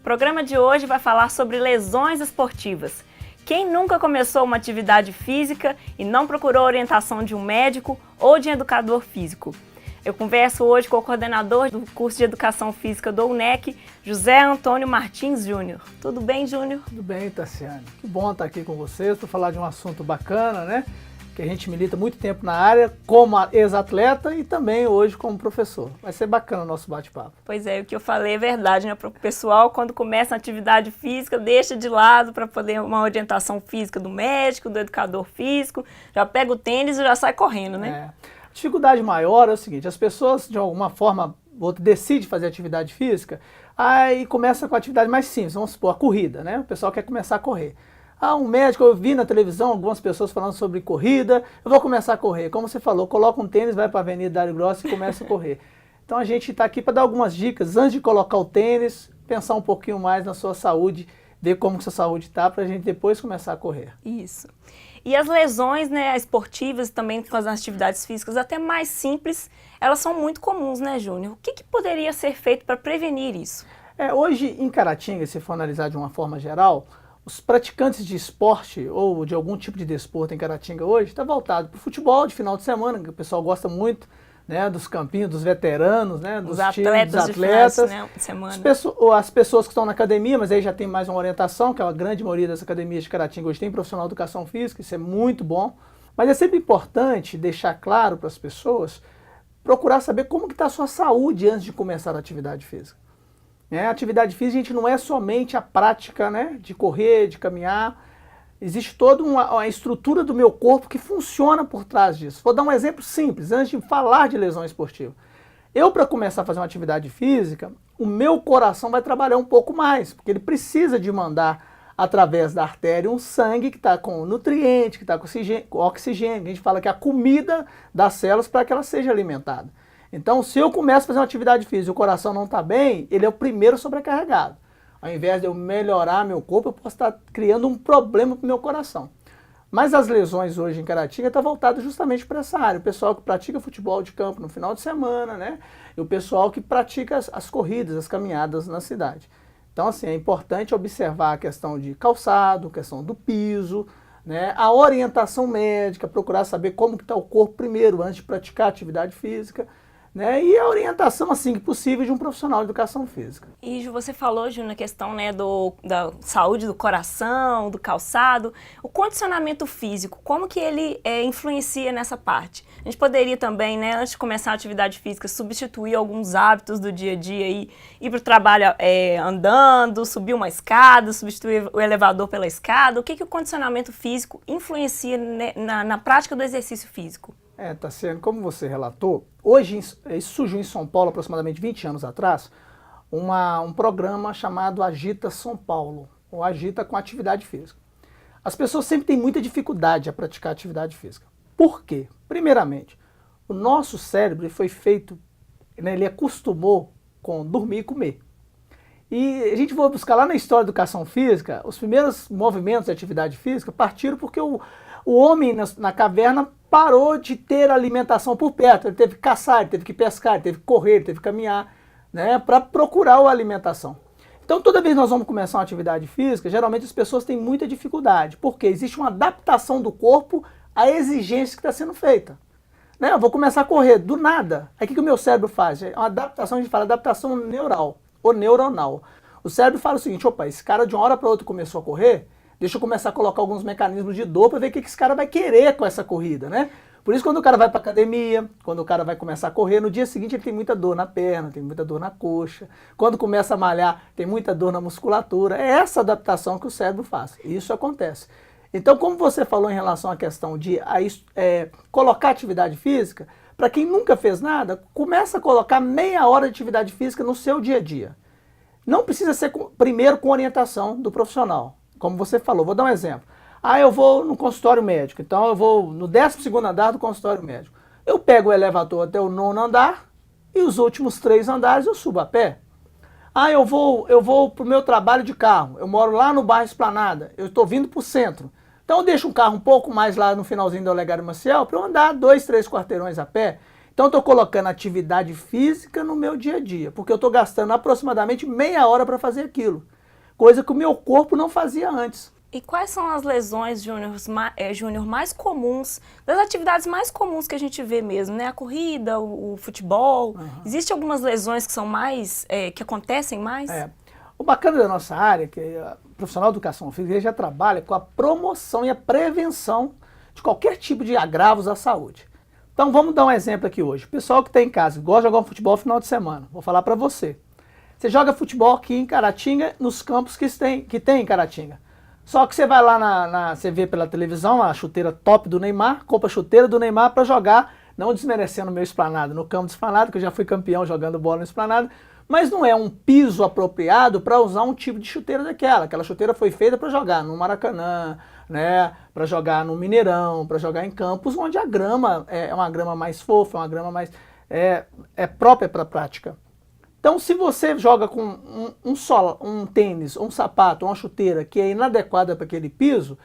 programa de hoje vai falar sobre lesões esportivas. Quem nunca começou uma atividade física e não procurou a orientação de um médico ou de um educador físico? Eu converso hoje com o coordenador do curso de Educação Física do UNEC, José Antônio Martins Júnior. Tudo bem, Júnior? Tudo bem, Tassiane. Que bom estar aqui com vocês para falar de um assunto bacana, né? Que a gente milita muito tempo na área como ex-atleta e também hoje como professor. Vai ser bacana o nosso bate-papo. Pois é, o que eu falei é verdade, né? Para o pessoal, quando começa a atividade física, deixa de lado para poder uma orientação física do médico, do educador físico, já pega o tênis e já sai correndo, né? A dificuldade maior é o seguinte, as pessoas de alguma forma decidem fazer atividade física, aí começa com a atividade mais simples, vamos supor, a corrida, né? O pessoal quer começar a correr. Um médico, eu vi na televisão algumas pessoas falando sobre corrida, eu vou começar a correr. Como você falou, coloca um tênis, vai para a Avenida Dário Grossi e começa a correr. Então a gente está aqui para dar algumas dicas antes de colocar o tênis, pensar um pouquinho mais na sua saúde, ver como que sua saúde está para a gente depois começar a correr. Isso. E as lesões, né, esportivas também com as atividades físicas até mais simples, elas são muito comuns, né, Júnior? O que poderia ser feito para prevenir isso? Hoje em Caratinga, se for analisar de uma forma geral, os praticantes de esporte ou de algum tipo de desporto em Caratinga hoje está voltado para o futebol de final de semana, que o pessoal gosta muito, né, dos campinhos, dos veteranos, né, dos times, dos atletas, né, de semana. As pessoas que estão na academia, mas aí já tem mais uma orientação, que a grande maioria das academias de Caratinga hoje tem profissional de educação física, isso é muito bom. Mas é sempre importante deixar claro para as pessoas, procurar saber como que está a sua saúde antes de começar a atividade física. A atividade física, a gente não é somente a prática, né, de correr, de caminhar. Existe toda uma estrutura do meu corpo que funciona por trás disso. Vou dar um exemplo simples, antes de falar de lesão esportiva. Eu, para começar a fazer uma atividade física, o meu coração vai trabalhar um pouco mais, porque ele precisa de mandar, através da artéria, um sangue que está com nutriente, que está com oxigênio. A gente fala que é a comida das células para que ela seja alimentada. Então, se eu começo a fazer uma atividade física e o coração não está bem, ele é o primeiro sobrecarregado. Ao invés de eu melhorar meu corpo, eu posso estar criando um problema para o meu coração. Mas as lesões hoje em Caratinga estão voltadas justamente para essa área. O pessoal que pratica futebol de campo no final de semana, né? E o pessoal que pratica as corridas, as caminhadas na cidade. Então, assim, é importante observar a questão de calçado, a questão do piso, né? A orientação médica, procurar saber como que está o corpo primeiro, antes de praticar atividade física. Né? E a orientação, assim que possível, de um profissional de educação física. E você falou, Júnior, na questão, né, da saúde do coração, do calçado. O condicionamento físico, como que ele influencia nessa parte? A gente poderia também, né, antes de começar a atividade física, substituir alguns hábitos do dia a dia e ir para o trabalho andando, subir uma escada, substituir o elevador pela escada. O que o condicionamento físico influencia, né, na prática do exercício físico? Tassiane, como você relatou, hoje isso surgiu em São Paulo, aproximadamente 20 anos atrás, um programa chamado Agita São Paulo, ou Agita com Atividade Física. As pessoas sempre têm muita dificuldade a praticar atividade física. Por quê? Primeiramente, o nosso cérebro foi feito, né, ele acostumou com dormir e comer. E a gente vai buscar lá na história da educação física, os primeiros movimentos de atividade física partiram porque o homem na caverna parou de ter alimentação por perto. Ele teve que caçar, ele teve que pescar, ele teve que correr, ele teve que caminhar, né, para procurar a alimentação. Então, toda vez que nós vamos começar uma atividade física, geralmente as pessoas têm muita dificuldade, porque existe uma adaptação do corpo à exigência que está sendo feita. Né? Eu vou começar a correr do nada. Aí o que o meu cérebro faz? É uma adaptação, a gente fala adaptação neural ou neuronal. O cérebro fala o seguinte: opa, esse cara de uma hora para outra começou a correr, deixa eu começar a colocar alguns mecanismos de dor para ver o que esse cara vai querer com essa corrida, né? Por isso, quando o cara vai para academia, quando o cara vai começar a correr, no dia seguinte ele tem muita dor na perna, tem muita dor na coxa. Quando começa a malhar, tem muita dor na musculatura. É essa adaptação que o cérebro faz. Isso acontece. Então, como você falou em relação à questão de colocar atividade física, para quem nunca fez nada, começa a colocar meia hora de atividade física no seu dia a dia. Não precisa ser primeiro com orientação do profissional. Como você falou, vou dar um exemplo. Eu vou no consultório médico, então eu vou no 12º andar do consultório médico. Eu pego o elevador até o 9º andar e os últimos 3 andares eu subo a pé. Eu vou para o meu trabalho de carro, eu moro lá no bairro Esplanada, eu estou vindo para o centro. Então eu deixo um carro um pouco mais lá no finalzinho do Olegário Maciel para eu andar 2, 3 quarteirões a pé. Então eu estou colocando atividade física no meu dia a dia, porque eu estou gastando aproximadamente meia hora para fazer aquilo. coisa que o meu corpo não fazia antes. E quais são as lesões, Júnior, mais comuns, das atividades mais comuns que a gente vê mesmo, né? A corrida, o futebol. Existem algumas lesões que são mais, que acontecem mais? O bacana da nossa área, que a profissional de educação física, ele já trabalha com a promoção e a prevenção de qualquer tipo de agravos à saúde. Então vamos dar um exemplo aqui hoje. O pessoal que está em casa, gosta de jogar um futebol no final de semana, vou falar para você. Você joga futebol aqui em Caratinga, nos campos que tem em Caratinga. Só que você vai lá, você vê pela televisão a chuteira top do Neymar, compra a chuteira do Neymar para jogar, não desmerecendo o meu esplanado, no campo de esplanado, que eu já fui campeão jogando bola no esplanado, mas não é um piso apropriado para usar um tipo de chuteira daquela. Aquela chuteira foi feita para jogar no Maracanã, né, para jogar no Mineirão, para jogar em campos onde a grama é uma grama mais fofa, uma grama mais própria para a prática. Então, se você joga com um tênis, um sapato, uma chuteira que é inadequada para aquele piso,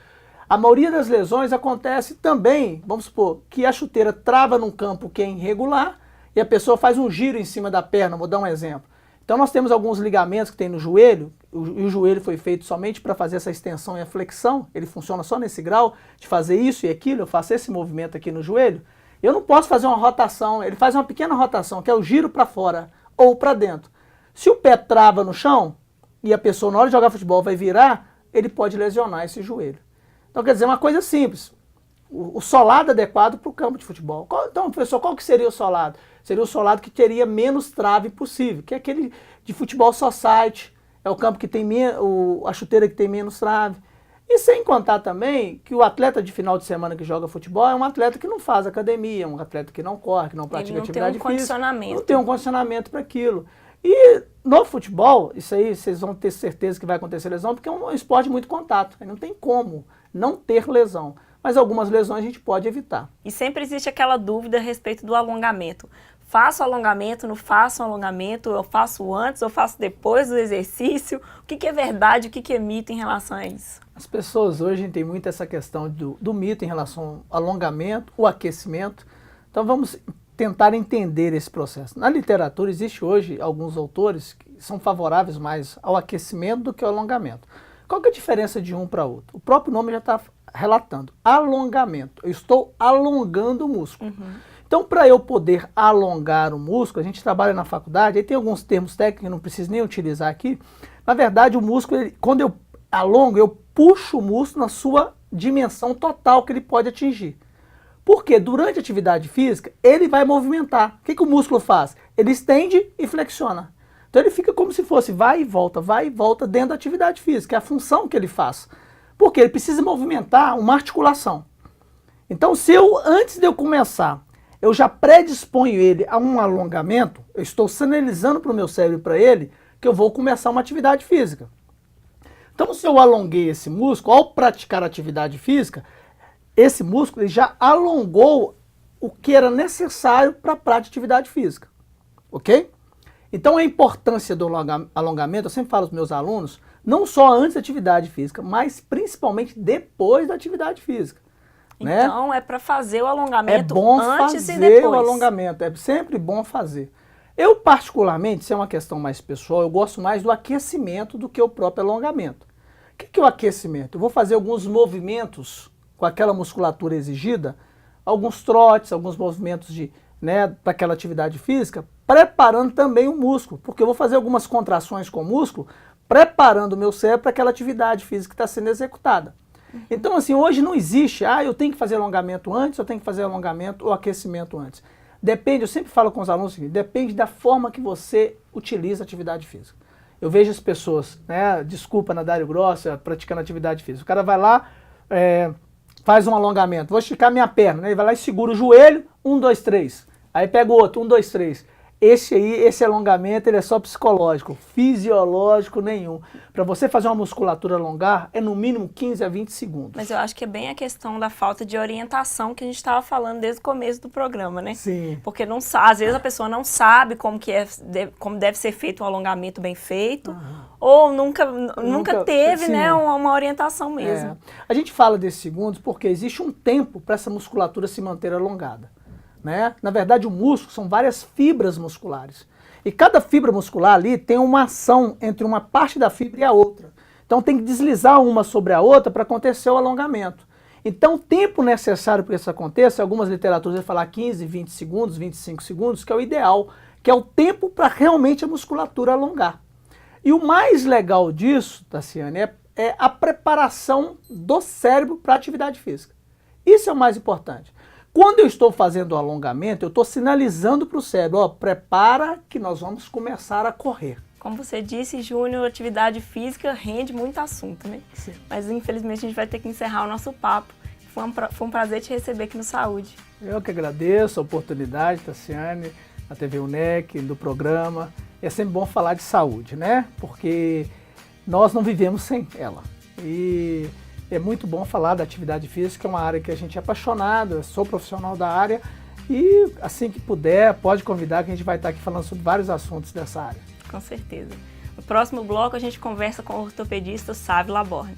a maioria das lesões acontece também, vamos supor, que a chuteira trava num campo que é irregular e a pessoa faz um giro em cima da perna, vou dar um exemplo. Então, nós temos alguns ligamentos que tem no joelho, e o joelho foi feito somente para fazer essa extensão e a flexão, ele funciona só nesse grau de fazer isso e aquilo, eu faço esse movimento aqui no joelho, eu não posso fazer uma rotação, ele faz uma pequena rotação, que é o giro para fora, ou para dentro. Se o pé trava no chão e a pessoa na hora de jogar futebol vai virar, ele pode lesionar esse joelho. Então quer dizer, uma coisa simples, o solado adequado para o campo de futebol. Então, professor, qual que seria o solado? Seria o solado que teria menos trave possível, que é aquele de futebol society, é o campo que tem a chuteira que tem menos trave. E sem contar também que o atleta de final de semana que joga futebol é um atleta que não faz academia, um atleta que não corre, que não pratica atividade física. Não tem um condicionamento para aquilo. E no futebol, isso aí vocês vão ter certeza que vai acontecer lesão, porque é um esporte de muito contato. Não tem como não ter lesão. Mas algumas lesões a gente pode evitar. E sempre existe aquela dúvida a respeito do alongamento. Faço alongamento, não faço alongamento, eu faço antes, eu faço depois do exercício. O que é verdade, o que é mito em relação a isso? As pessoas hoje têm muito essa questão do mito em relação ao alongamento, o aquecimento. Então vamos tentar entender esse processo. Na literatura existe hoje alguns autores que são favoráveis mais ao aquecimento do que ao alongamento. Qual que é a diferença de um para outro? O próprio nome já está relatando. Alongamento. Eu estou alongando o músculo. Então, para eu poder alongar o músculo, a gente trabalha na faculdade, aí tem alguns termos técnicos que eu não preciso nem utilizar aqui. Na verdade, o músculo, quando eu alongo, eu puxo o músculo na sua dimensão total que ele pode atingir. Porque durante a atividade física, ele vai movimentar. O que o músculo faz? Ele estende e flexiona. Então ele fica como se fosse vai e volta dentro da atividade física, é a função que ele faz. Porque ele precisa movimentar uma articulação. Então, antes de eu começar, eu já predisponho ele a um alongamento, eu estou sinalizando para o meu cérebro e para ele que eu vou começar uma atividade física. Então, se eu alonguei esse músculo, ao praticar atividade física, esse músculo ele já alongou o que era necessário para a prática de atividade física. Ok? Então, a importância do alongamento, eu sempre falo aos meus alunos, não só antes da atividade física, mas principalmente depois da atividade física. Então, né? É para fazer o alongamento antes e depois. É bom fazer o alongamento, é sempre bom fazer. Eu, particularmente, se é uma questão mais pessoal, eu gosto mais do aquecimento do que o próprio alongamento. O que é o aquecimento? Eu vou fazer alguns movimentos com aquela musculatura exigida, alguns trotes, alguns movimentos para aquela atividade física, preparando também o músculo, porque eu vou fazer algumas contrações com o músculo, preparando o meu cérebro para aquela atividade física que está sendo executada. Então, assim, hoje não existe, eu tenho que fazer alongamento antes, eu tenho que fazer alongamento ou aquecimento antes. Depende, eu sempre falo com os alunos o seguinte, depende da forma que você utiliza a atividade física. Eu vejo as pessoas, desculpa, na Dário Grossa, praticando atividade física. O cara vai lá, faz um alongamento, vou esticar minha perna, ele vai lá e segura o joelho, 1, 2, 3. Aí pega o outro, 1, 2, 3. Esse alongamento ele é só psicológico, fisiológico nenhum. Para você fazer uma musculatura alongar, é no mínimo 15 a 20 segundos. Mas eu acho que é bem a questão da falta de orientação que a gente estava falando desde o começo do programa, né? Sim. Porque às vezes a pessoa não sabe como deve ser feito um alongamento bem feito, ou nunca teve uma orientação mesmo. A gente fala desses segundos porque existe um tempo para essa musculatura se manter alongada. Na verdade, o músculo são várias fibras musculares. E cada fibra muscular ali tem uma ação entre uma parte da fibra e a outra. Então tem que deslizar uma sobre a outra para acontecer o alongamento. Então o tempo necessário para que isso aconteça, algumas literaturas vão falar 15, 20 segundos, 25 segundos, que é o ideal, que é o tempo para realmente a musculatura alongar. E o mais legal disso, Tassiane, é a preparação do cérebro para a atividade física. Isso é o mais importante. Quando eu estou fazendo o alongamento, eu estou sinalizando para o cérebro, ó, prepara que nós vamos começar a correr. Como você disse, Júnior, atividade física rende muito assunto, né? Sim. Mas infelizmente a gente vai ter que encerrar o nosso papo. Foi um prazer te receber aqui no Saúde. Eu que agradeço a oportunidade, Tassiane, a TV UNEC, do programa. É sempre bom falar de saúde, né? Porque nós não vivemos sem ela. E é muito bom falar da atividade física, é uma área que a gente é apaixonado, eu sou profissional da área e assim que puder, pode convidar que a gente vai estar aqui falando sobre vários assuntos dessa área. Com certeza. No próximo bloco a gente conversa com o ortopedista Sávio Laborne.